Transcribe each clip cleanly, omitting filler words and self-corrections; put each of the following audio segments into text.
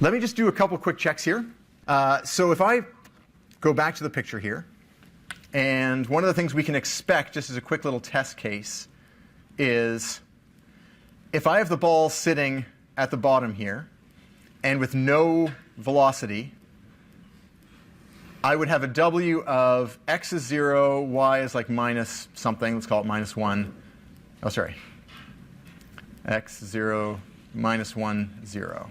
Let me just do a couple quick checks here. So if I go back to the picture here, and one of the things we can expect, just as a quick little test case, is if I have the ball sitting at the bottom here, and with no velocity, I would have a W of x is 0, y is like minus something. Let's call it minus 1. Oh, sorry. X 0, minus 1, 0.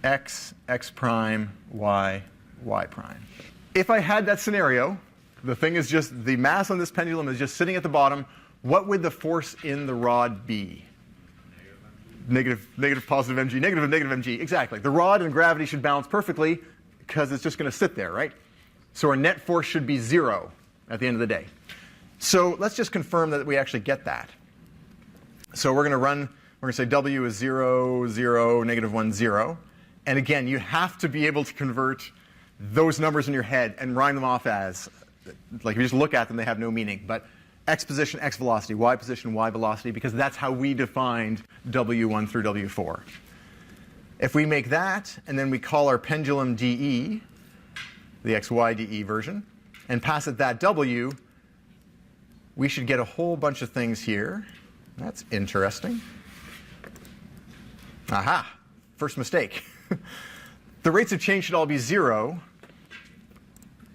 X, x prime, y, y prime. If I had that scenario, the thing is just the mass on this pendulum is just sitting at the bottom, what would the force in the rod be? Negative, positive mg, negative, mg. Exactly. The rod and gravity should balance perfectly because it's just going to sit there, right? So our net force should be 0 at the end of the day. So let's just confirm that we actually get that. So we're going to say W is 0, 0, negative 1, 0. And again, you have to be able to convert those numbers in your head and rhyme them off as, like if you just look at them, they have no meaning. But x position, x velocity, y position, y velocity, because that's how we defined W1 through W4. If we make that, and then we call our pendulum dE, the xy dE version, and pass it that W, we should get a whole bunch of things here. That's interesting. Aha, first mistake. The rates of change should all be 0.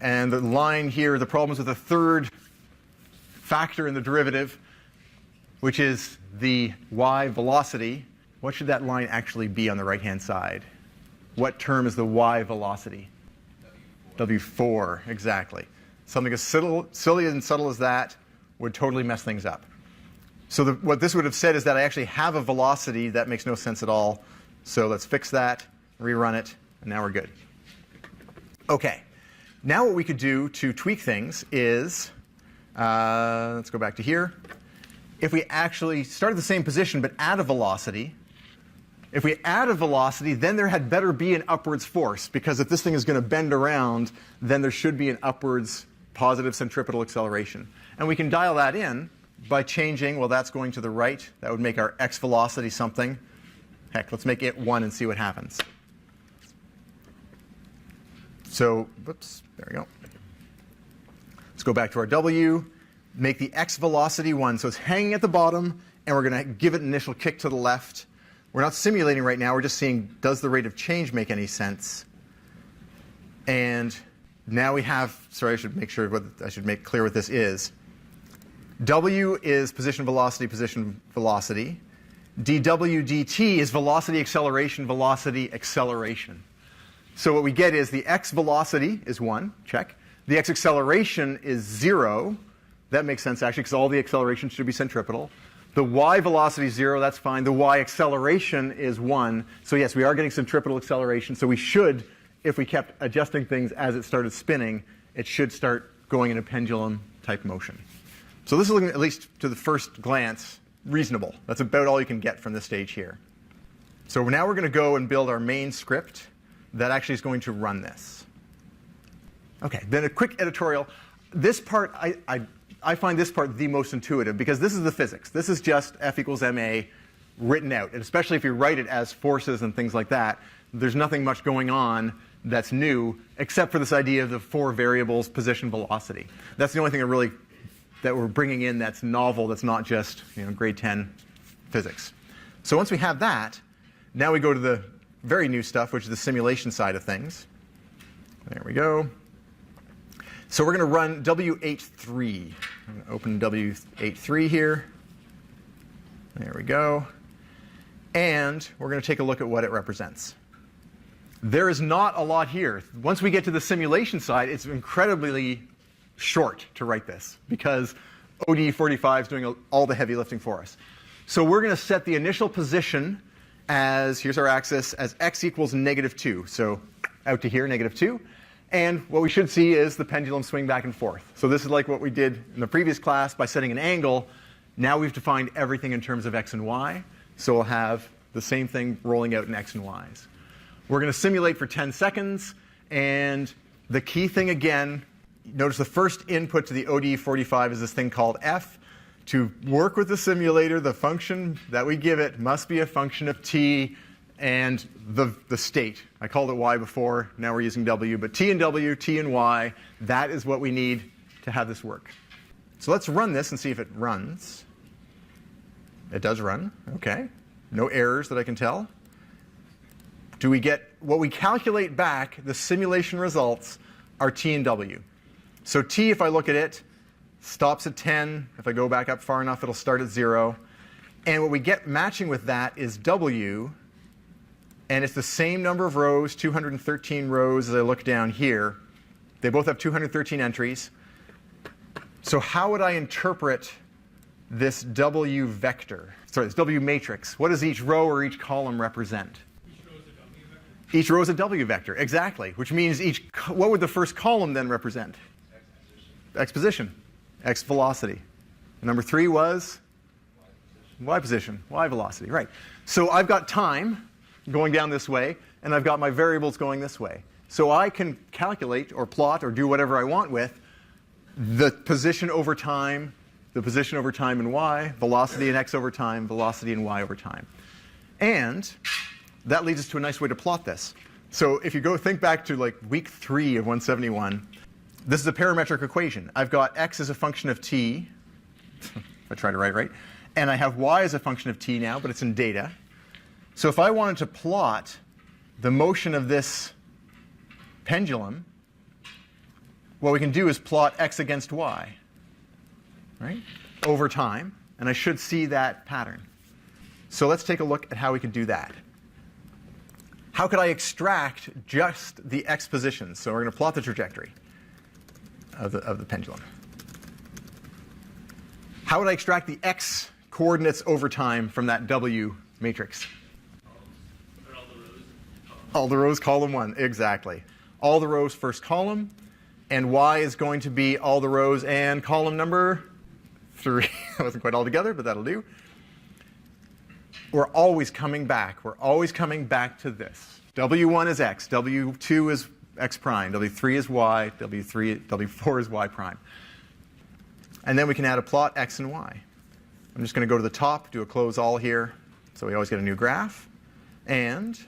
And the line here, the problem is with the third factor in the derivative, which is the y velocity. What should that line actually be on the right-hand side? What term is the y velocity? W4, exactly. Something as silly and subtle as that would totally mess things up. So what this would have said is that I actually have a velocity that makes no sense at all. So let's fix that, rerun it, and now we're good. OK. Now what we could do to tweak things is, let's go back to here. If we actually start at the same position but add a velocity, if we add a velocity, then there had better be an upwards force, because if this thing is going to bend around, then there should be an upwards positive centripetal acceleration. And we can dial that in by changing, well, that's going to the right. That would make our x velocity something. Heck, let's make it 1 and see what happens. So, whoops, there we go. Let's go back to our W, make the x velocity 1. So it's hanging at the bottom, and we're going to give it an initial kick to the left. We're not simulating right now. We're just seeing, does the rate of change make any sense? And now we have, sorry, I should make sure, I should make clear what this is. W is position, velocity, position, velocity. dW dt is velocity, acceleration, velocity, acceleration. So what we get is the x velocity is 1, check. The x acceleration is 0. That makes sense, actually, because all the acceleration should be centripetal. The y velocity is 0, that's fine. The y acceleration is 1. So yes, we are getting centripetal acceleration. So we should, if we kept adjusting things as it started spinning, it should start going in a pendulum-type motion. So this is looking, at least to the first glance, reasonable. That's about all you can get from this stage here. So now we're going to go and build our main script that actually is going to run this. OK, then a quick editorial. This part, I find this part the most intuitive, because this is the physics. This is just F equals ma written out. And especially if you write it as forces and things like that, there's nothing much going on that's new, except for this idea of the 4 variables, position, velocity. That's the only thing that we're bringing in that's novel, that's not just grade 10 physics. So once we have that, now we go to the very new stuff, which is the simulation side of things. There we go. So we're going to run W83. I'm going to open W83 here. There we go. And we're going to take a look at what it represents. There is not a lot here. Once we get to the simulation side, it's incredibly short to write this, because ODE45 is doing all the heavy lifting for us. So we're going to set the initial position as, here's our axis, as x equals -2. So out to here, -2. And what we should see is the pendulum swing back and forth. So this is like what we did in the previous class by setting an angle. Now we've defined everything in terms of x and y. So we'll have the same thing rolling out in x and y's. We're going to simulate for 10 seconds. And the key thing again, notice the first input to the ODE45 is this thing called f. To work with the simulator, the function that we give it must be a function of t and the state. I called it y before, now we're using w, but t and w, t and y, that is what we need to have this work. So let's run this and see if it runs. It does run, okay. No errors that I can tell. Do we get what we calculate back, the simulation results, are t and w. So t, if I look at it, stops at 10. If I go back up far enough, it'll start at 0. And what we get matching with that is w, and it's the same number of rows, 213 rows as I look down here. They both have 213 entries. So how would I interpret this w vector? Sorry, this w matrix. What does each row or each column represent? Each row is a w vector, exactly. Which means what would the first column then represent? X position, x velocity. Number 3 was y position, y velocity, right. So I've got time going down this way, and I've got my variables going this way. So I can calculate or plot or do whatever I want with the position over time, the position over time in y, velocity in x over time, velocity in y over time. And that leads us to a nice way to plot this. So if you think back to like week 3 of 171, this is a parametric equation. I've got x as a function of t, if I try to write it right, and I have y as a function of t now, but it's in data. So if I wanted to plot the motion of this pendulum, what we can do is plot x against y, right, over time, and I should see that pattern. So let's take a look at how we can do that. How could I extract just the x positions? So we're going to plot the trajectory of the pendulum. How would I extract the x coordinates over time from that w matrix? All the rows, column 1, exactly. All the rows, first column, and y is going to be all the rows and column number 3. That wasn't quite all together, but that'll do. We're always coming back. We're always coming back to this. W1 is x, W2 is x prime, W3 is y, W4 is y prime. And then we can add a plot x and y. I'm just going to go to the top, do a close all here, so we always get a new graph. And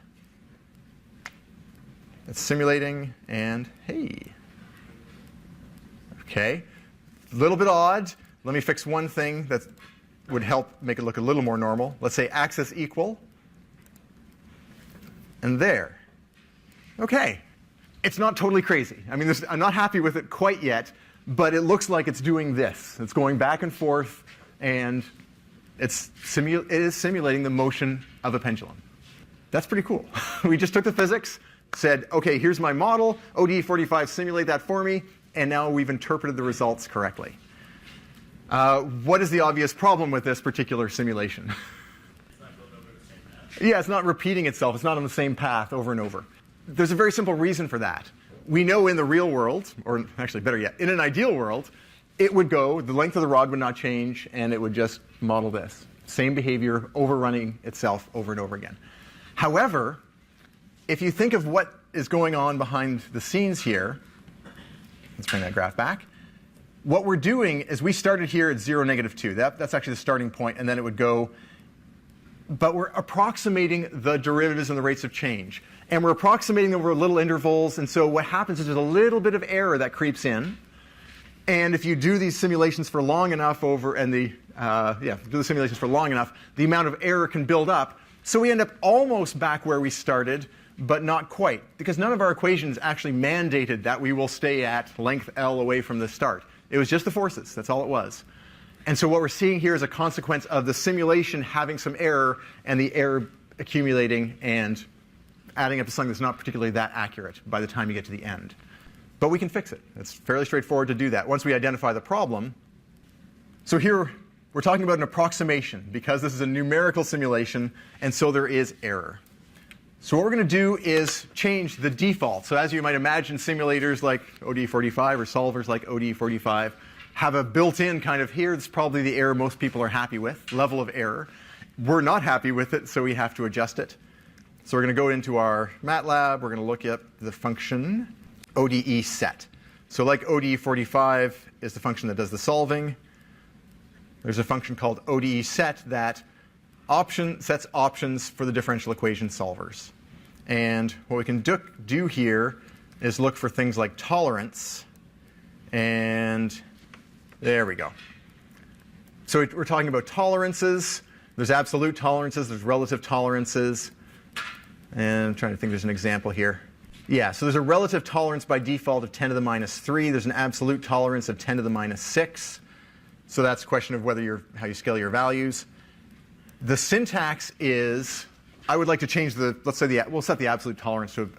it's simulating, and hey. Okay, a little bit odd. Let me fix one thing that would help make it look a little more normal. Let's say axis equal, and there. Okay, it's not totally crazy. I mean, I'm not happy with it quite yet, but it looks like it's doing this. It's going back and forth, and it is simulating the motion of a pendulum. That's pretty cool. We just took the physics, said, okay, here's my model, ODE45, simulate that for me, and now we've interpreted the results correctly. What is the obvious problem with this particular simulation? It's not going over the same path. Yeah, it's not repeating itself. It's not on the same path over and over. There's a very simple reason for that. We know in the real world, or actually better yet, in an ideal world, it would go, the length of the rod would not change, and it would just model this. Same behavior, overrunning itself over and over again. However, if you think of what is going on behind the scenes here, let's bring that graph back. What we're doing is we started here at 0, -2. That's actually the starting point, and then it would go. But we're approximating the derivatives and the rates of change. And we're approximating over little intervals, and so what happens is there's a little bit of error that creeps in. And if you do these simulations for long enough do the simulations for long enough, the amount of error can build up. So we end up almost back where we started, but not quite, because none of our equations actually mandated that we will stay at length L away from the start. It was just the forces. That's all it was. And so what we're seeing here is a consequence of the simulation having some error and the error accumulating and adding up to something that's not particularly that accurate by the time you get to the end. But we can fix it. It's fairly straightforward to do that once we identify the problem. So here we're talking about an approximation because this is a numerical simulation, and so there is error. So what we're going to do is change the default. So as you might imagine, simulators like ODE45 or solvers like ODE45 have a built-in kind of here's probably the error most people are happy with, level of error. We're not happy with it, so we have to adjust it. So we're going to go into our MATLAB. We're going to look at the function ODE set. So like ODE45 is the function that does the solving. There's a function called ODE set that sets options for the differential equation solvers. And what we can do here is look for things like tolerance. And there we go. So we're talking about tolerances. There's absolute tolerances. There's relative tolerances. And I'm trying to think there's an example here. Yeah, so there's a relative tolerance by default of 10 to the minus 3. There's an absolute tolerance of 10 to the minus 6. So that's a question of how you scale your values. The syntax is, I would like to change we'll set the absolute tolerance to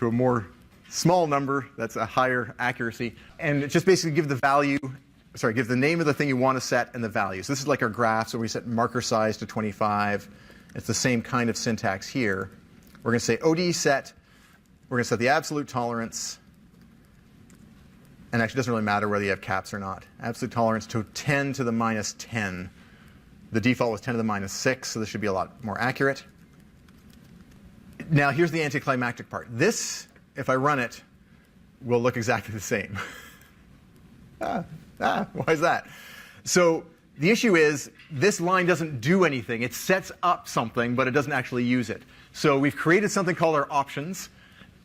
a more small number. That's a higher accuracy. And just basically give the name of the thing you want to set and the value. So this is like our graph. So we set marker size to 25. It's the same kind of syntax here. We're going to say OD set. We're going to set the absolute tolerance. And actually, it doesn't really matter whether you have caps or not. Absolute tolerance to 10 to the minus 10. The default was 10 to the minus 6, so this should be a lot more accurate. Now, here's the anticlimactic part. This, if I run it, will look exactly the same. Why is that? So the issue is this line doesn't do anything. It sets up something, but it doesn't actually use it. So we've created something called our options,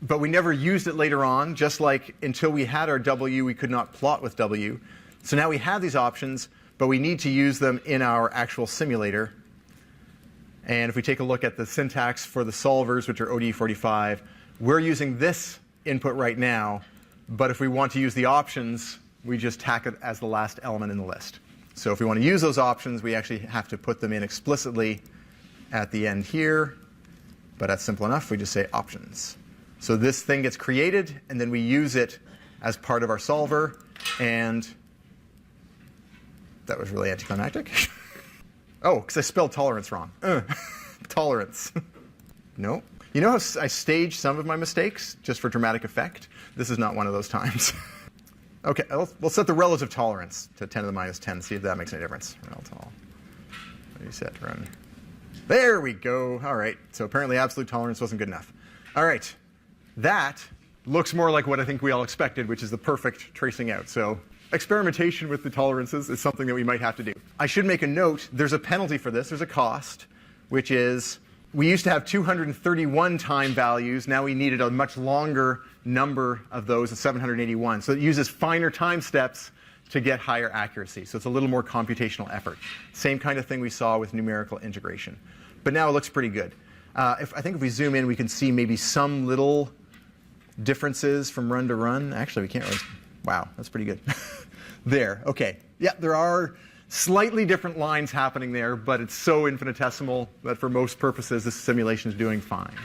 but we never used it later on. Just like until we had our W, we could not plot with W. So now we have these options, but we need to use them in our actual simulator. And if we take a look at the syntax for the solvers, which are ODE45, we're using this input right now. But if we want to use the options, we just tack it as the last element in the list. So if we want to use those options, we actually have to put them in explicitly at the end here. But that's simple enough. We just say options. So this thing gets created, and then we use it as part of our solver. And that was really anticlimactic. Oh, because I spelled tolerance wrong. Tolerance. No. You know how I stage some of my mistakes just for dramatic effect? This is not one of those times. OK, we'll set the relative tolerance to 10 to the minus 10, see if that makes any difference. Rel-tol. Reset run. There we go. All right. So apparently absolute tolerance wasn't good enough. All right. That looks more like what I think we all expected, which is the perfect tracing out. So experimentation with the tolerances is something that we might have to do. I should make a note. There's a penalty for this. There's a cost, which is we used to have 231 time values. Now we needed a much longer number of those, 781. So it uses finer time steps to get higher accuracy. So it's a little more computational effort. Same kind of thing we saw with numerical integration. But now it looks pretty good. I think if we zoom in, we can see maybe some little differences from run to run. Actually, we can't really. Wow, that's pretty good. There, OK. Yeah, there are slightly different lines happening there, but it's so infinitesimal that for most purposes, this simulation is doing fine.